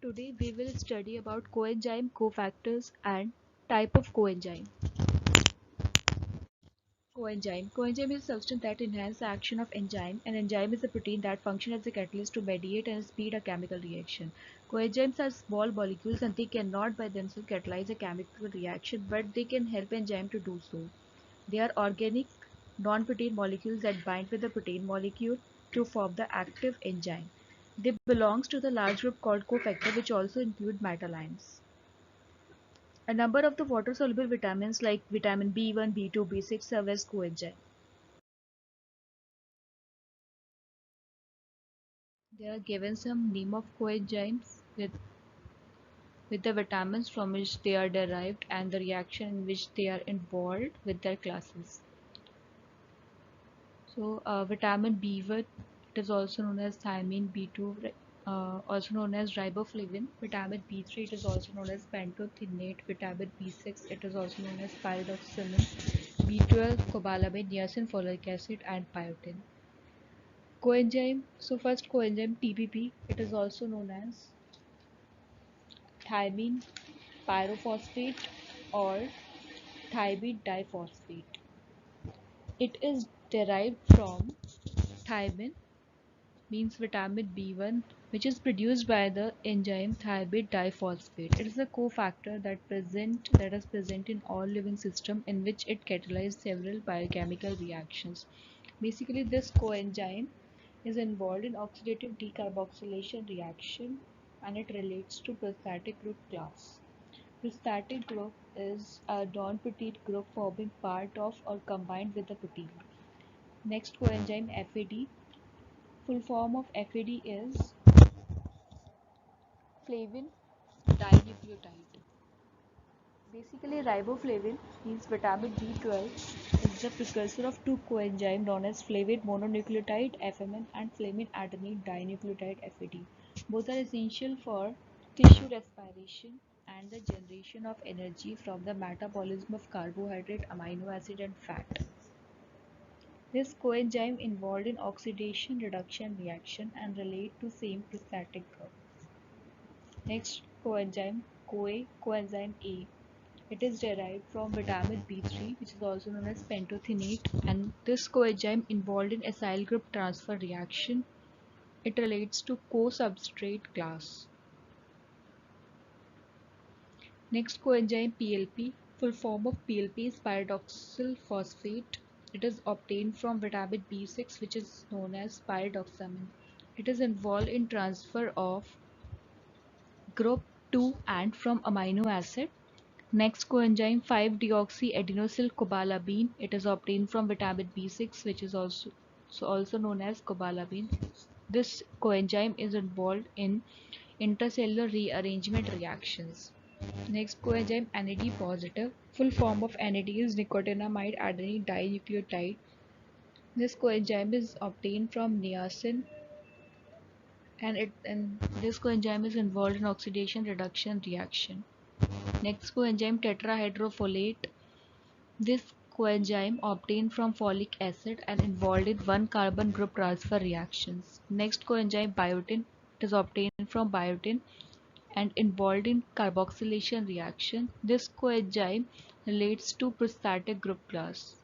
Today we will study about coenzyme, cofactors and type of coenzyme. Coenzyme. Coenzyme is a substance that enhances the action of enzyme. An enzyme is a protein that functions as a catalyst to mediate and speed a chemical reaction. Coenzymes are small molecules and they cannot by themselves catalyze a chemical reaction, but they can help enzyme to do so. They are organic, non-protein molecules that bind with the protein molecule to form the active enzyme. They belong to the large group called cofactor, which also include metal ions. A number of the water-soluble vitamins like vitamin B1, B2, B6 serve as coenzyme. They are given some name of coenzymes with the vitamins from which they are derived and the reaction in which they are involved with their classes. So vitamin B1, it is also known as thiamine. B2, also known as riboflavin. Vitamin B3, it is also known as pantothenate. Vitamin B6, it is also known as pyridoxine. B12, cobalamin, niacin, folic acid, and biotin. Coenzyme. So first coenzyme TPP. It is also known as thymine pyrophosphate or thymine diphosphate. It is derived from thymine, means vitamin B1, which is produced by the enzyme thymine diphosphate. It is a cofactor that is present in all living systems in which it catalyzes several biochemical reactions. Basically, this coenzyme is involved in oxidative decarboxylation reaction and it relates to prostatic group class. Prostatic group is a non-protein group forming part of or combined with the protein. Next coenzyme FAD. Full form of FAD is flavin dinucleotide. Basically, riboflavin means vitamin B12 is the precursor of two coenzymes known as flavin mononucleotide FMN and flavin adenine dinucleotide FAD. Both are essential for tissue respiration and the generation of energy from the metabolism of carbohydrate, amino acid, and fat. This coenzyme involved in oxidation reduction reaction and relate to same prostatic group. Next coenzyme coenzyme A. It is derived from vitamin B3, which is also known as pantothenate, and this coenzyme involved in acyl group transfer reaction. It relates to co-substrate class. Next coenzyme PLP. Full form of PLP is pyridoxal phosphate. It is obtained from vitamin B6, which is known as pyridoxamine. It is involved in transfer of group 2 and from amino acid. Next coenzyme 5-deoxyadenosyl-cobalamin. It is obtained from vitamin B6, which is also known as cobalamin. This coenzyme is involved in intercellular rearrangement reactions. Next coenzyme NAD positive. Full form of NAD is nicotinamide adenine dinucleotide. This coenzyme is obtained from niacin and this coenzyme is involved in oxidation reduction reaction. Next coenzyme tetrahydrofolate. This coenzyme obtained from folic acid and involved in one carbon group transfer reactions. Next coenzyme biotin. It is obtained from biotin and involved in carboxylation reaction. This coenzyme relates to prostatic group class.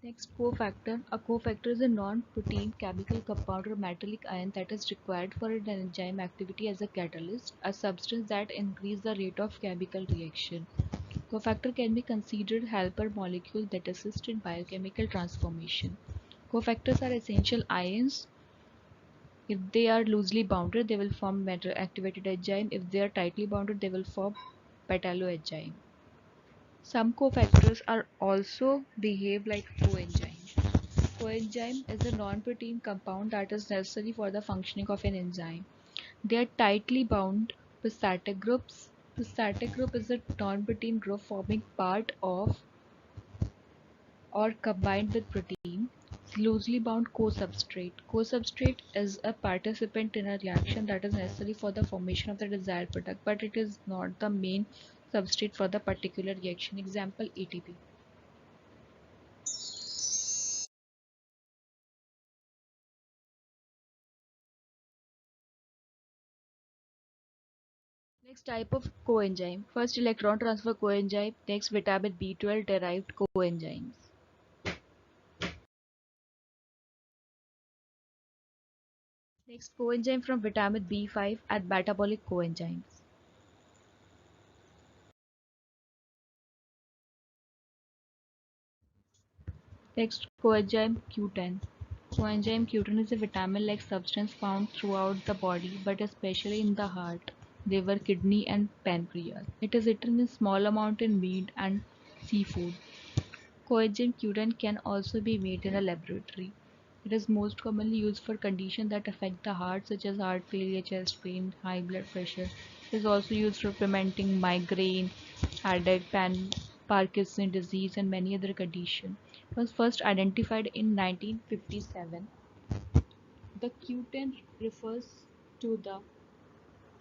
Next, cofactor. A cofactor is a non-protein chemical compound or metallic ion that is required for an enzyme activity as a catalyst, a substance that increases the rate of chemical reaction. Cofactor can be considered helper molecule that assist in biochemical transformation. Cofactors are essential ions. If they are loosely bounded, they will form metal activated enzyme. If they are tightly bounded, they will form metalloenzyme. Some cofactors are also behave like coenzymes. Coenzyme is a non-protein compound that is necessary for the functioning of an enzyme. They are tightly bound prostatic groups. Prostatic group is a non-protein group forming part of or combined with protein. Loosely bound co-substrate. Co-substrate is a participant in a reaction that is necessary for the formation of the desired product, but it is not the main substrate for the particular reaction. Example ATP. Next type of coenzyme. First electron transfer coenzyme, next vitamin B12 derived coenzymes. Next coenzyme from vitamin B5 and metabolic coenzymes. Next coenzyme Q10. Coenzyme Q10 is a vitamin-like substance found throughout the body but especially in the heart, liver, kidney and pancreas. It is eaten in small amount in meat and seafood. Coenzyme Q10 can also be made in a laboratory. It is most commonly used for conditions that affect the heart such as heart failure, chest pain, high blood pressure. It is also used for preventing migraine, headache, Parkinson's disease and many other conditions. It was first identified in 1957. The Q10 refers to the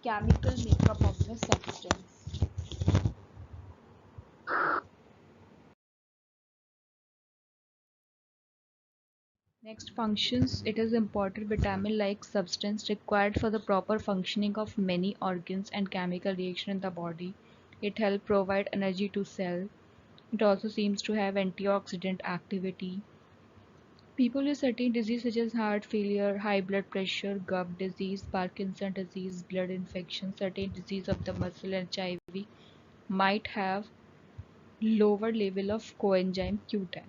chemical makeup of the substance. Next, functions. It is important vitamin-like substance required for the proper functioning of many organs and chemical reaction in the body. It helps provide energy to cell. It also seems to have antioxidant activity. People with certain diseases such as heart failure, high blood pressure, gut disease, Parkinson's disease, blood infection, certain disease of the muscle and HIV might have lower level of coenzyme Q10.